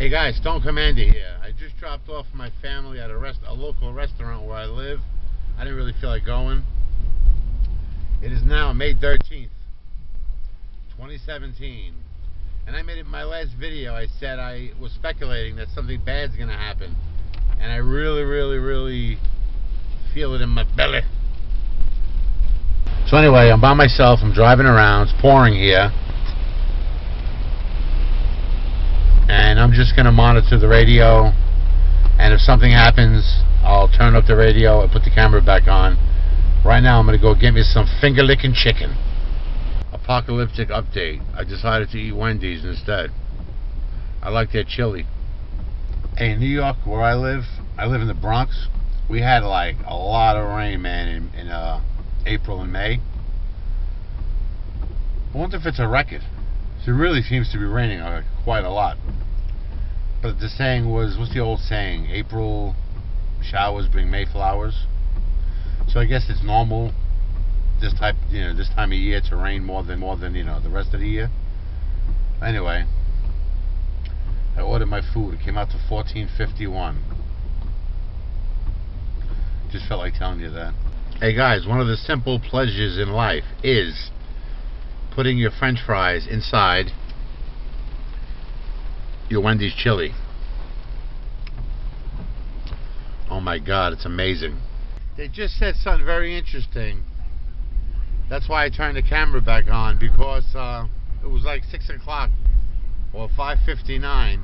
Hey guys, Stone Commander here. I just dropped off my family at a local restaurant where I live. I didn't really feel like going. It is now May 13th, 2017. And I made it in my last video. I said I was speculating that something bad's going to happen. And I really feel it in my belly. So anyway, I'm by myself. I'm driving around. It's pouring here. And I'm just going to monitor the radio, and if something happens, I'll turn up the radio and put the camera back on. Right now I'm going to go get me some finger-licking chicken. Apocalyptic update. I decided to eat Wendy's instead. I like their chili. Hey, in New York, where I live in the Bronx, we had like a lot of rain, man, in April and May. I wonder if it's a record. So it really seems to be raining quite a lot. But the saying was, what's the old saying? April showers bring May flowers. So I guess it's normal this time of year to rain more than the rest of the year. Anyway, I ordered my food. It came out to $14.51. Just felt like telling you that. Hey guys, one of the simple pleasures in life is putting your French fries inside your Wendy's chili. Oh my God, it's amazing. They just said something very interesting. That's why I turned the camera back on, because it was like 6 o'clock or 5:59.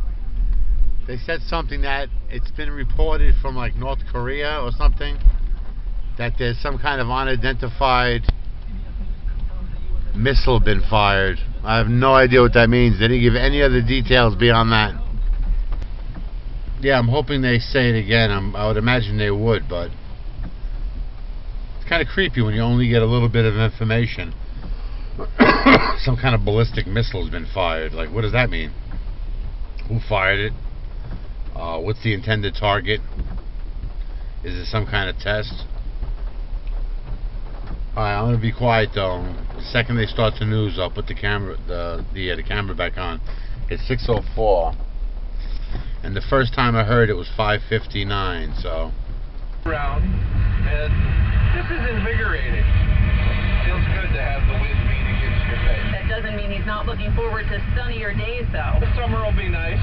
They said something that it's been reported from like North Korea or something, that there's some kind of unidentified missile been fired. I have no idea what that means. They didn't give any other details beyond that. Yeah, I'm hoping they say it again. I would imagine they would, but it's kind of creepy when you only get a little bit of information. Some kind of ballistic missile has been fired. Like, what does that mean? Who fired it? What's the intended target? Is it some kind of test? Alright, I'm gonna be quiet though. The second they start the news, I'll put the camera back on. It's 6:04, and the first time I heard it was 5:59. So. Around, and this is invigorating. Feels good to have the wind beat against your face. That doesn't mean he's not looking forward to sunnier days, though. The summer will be nice,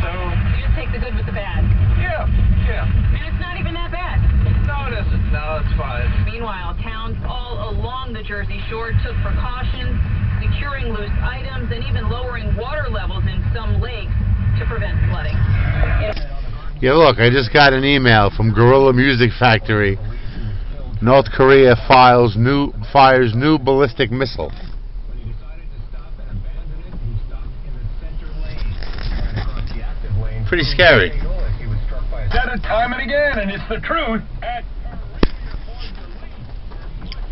so. You just take the good with the bad. Yeah. And it's not even that bad. No, it isn't. No, it's fine. Meanwhile, towns all along the Jersey Shore took precautions, securing loose items and even lowering water levels in some lakes to prevent flooding. Yeah, look, I just got an email from Gorilla Music Factory. North Korea fires new ballistic missile. Pretty scary. Said it time and again, and it's the truth.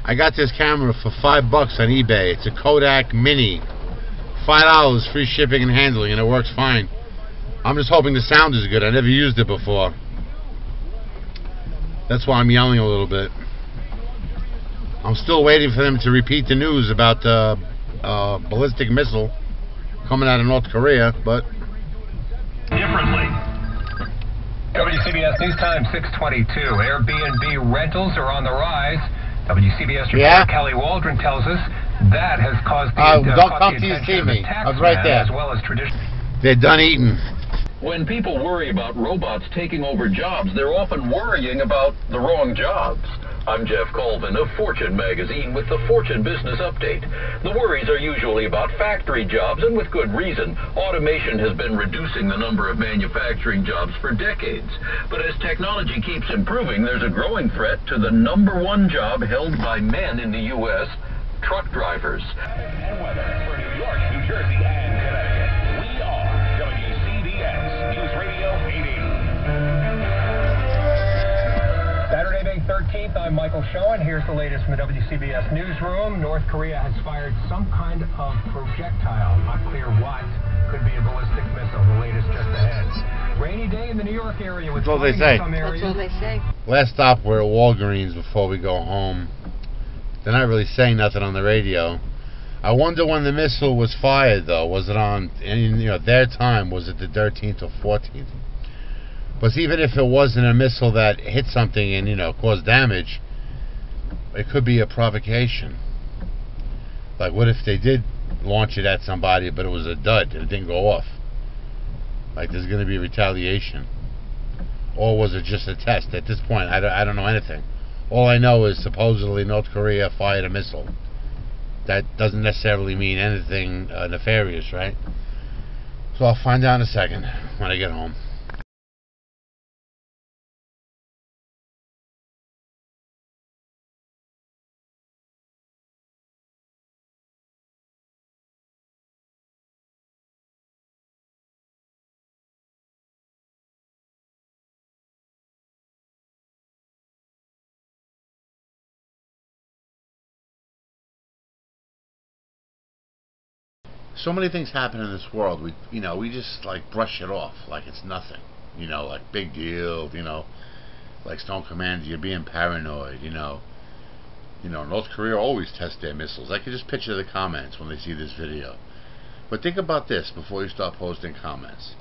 I got this camera for $5 on eBay. It's a Kodak Mini. $5 free shipping and handling, and it works fine. I'm just hoping the sound is good. I never used it before. That's why I'm yelling a little bit. I'm still waiting for them to repeat the news about the ballistic missile coming out of North Korea, but Differently. WCBS News Time 6:22. Airbnb rentals are on the rise. WCBS reporter Kelly Waldron tells us that has caused the don't come till you see me. I was right there. As well as tradition. They're done eating. When people worry about robots taking over jobs, they're often worrying about the wrong jobs. I'm Jeff Colvin of Fortune magazine with the Fortune Business Update. The worries are usually about factory jobs, and with good reason. Automation has been reducing the number of manufacturing jobs for decades. But as technology keeps improving, there's a growing threat to the #1 job held by men in the U.S., truck drivers. And weather for New York, New Jersey, and Connecticut. We are WCBS News Radio 80. Saturday, May 13th, I'm Michael Schoen. Here's the latest from the WCBS newsroom. North Korea has fired some kind of projectile. Not clear what. Could be a ballistic missile. The latest just ahead. Rainy day in the New York area with flooding in some areas. That's all they say. Last stop, we're at Walgreens before we go home. They're not really saying nothing on the radio. I wonder when the missile was fired, though. Was it on, their time? Was it the 13th or 14th? But even if it wasn't a missile that hit something and, caused damage, it could be a provocation. Like, what if they did launch it at somebody, but it was a dud and it didn't go off? Like, there's going to be retaliation. Or was it just a test? At this point, I don't know anything. All I know is supposedly North Korea fired a missile. That doesn't necessarily mean anything nefarious, right? So I'll find out in a second when I get home. So many things happen in this world. We just like brush it off like it's nothing. Like big deal. Like Stone Commander, you're being paranoid. North Korea always tests their missiles. I can just picture the comments when they see this video. But think about this before you start posting comments.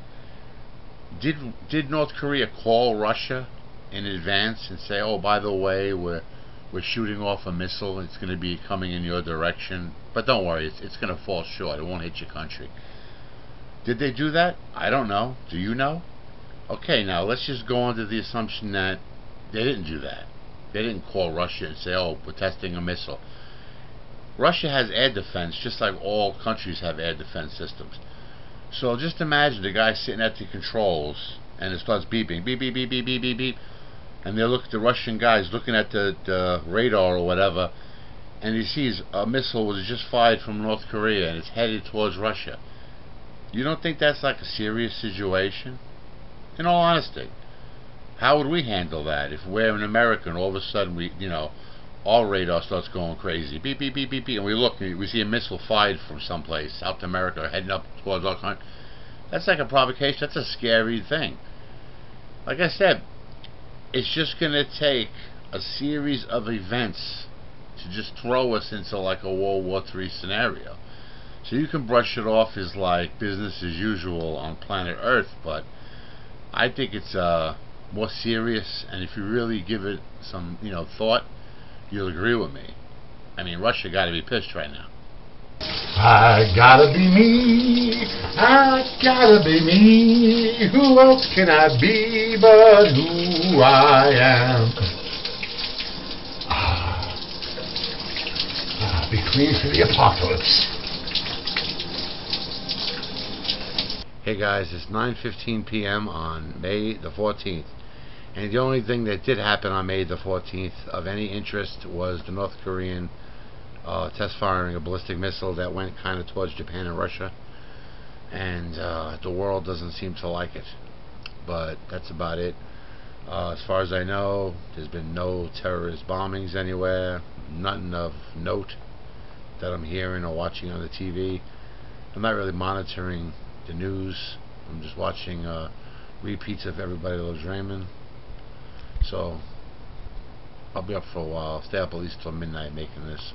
Did North Korea call Russia in advance and say, "Oh, by the way, we're shooting off a missile. It's going to be coming in your direction. But don't worry, it's going to fall short. It won't hit your country." Did they do that? I don't know. Do you know? Okay, now let's just go under the assumption that they didn't do that. They didn't call Russia and say, "Oh, we're testing a missile." Russia has air defense just like all countries have air defense systems. So just imagine the guy sitting at the controls and it starts beeping, beep, beep, beep, beep, beep, beep, beep. And the Russian guy's looking at the radar or whatever, and he sees a missile was just fired from North Korea and it's headed towards Russia. You don't think that's like a serious situation? In all honesty, how would we handle that if we're in America and all of a sudden our radar starts going crazy, beep, beep, beep, beep, beep, and we look and we see a missile fired from someplace, South America, heading up towards our country? That's like a provocation. That's a scary thing. Like I said, it's just going to take a series of events to just throw us into like a World War III scenario. So you can brush it off as like business as usual on planet Earth, but I think it's more serious, and if you really give it some thought, you'll agree with me. I mean, Russia got to be pissed right now. I gotta be me, I gotta be me, who else can I be but who I am? Be clean for the apocalypse. Hey guys, it's 9:15 p.m. on May the 14th, and the only thing that did happen on May the 14th of any interest was the North Korean test firing a ballistic missile that went kind of towards Japan and Russia, and the world doesn't seem to like it. But that's about it. As far as I know, there's been no terrorist bombings anywhere, nothing of note that I'm hearing or watching on the TV. I'm not really monitoring the news. I'm just watching repeats of Everybody Loves Raymond. So I'll be up for a while. I'll stay up at least till midnight making this.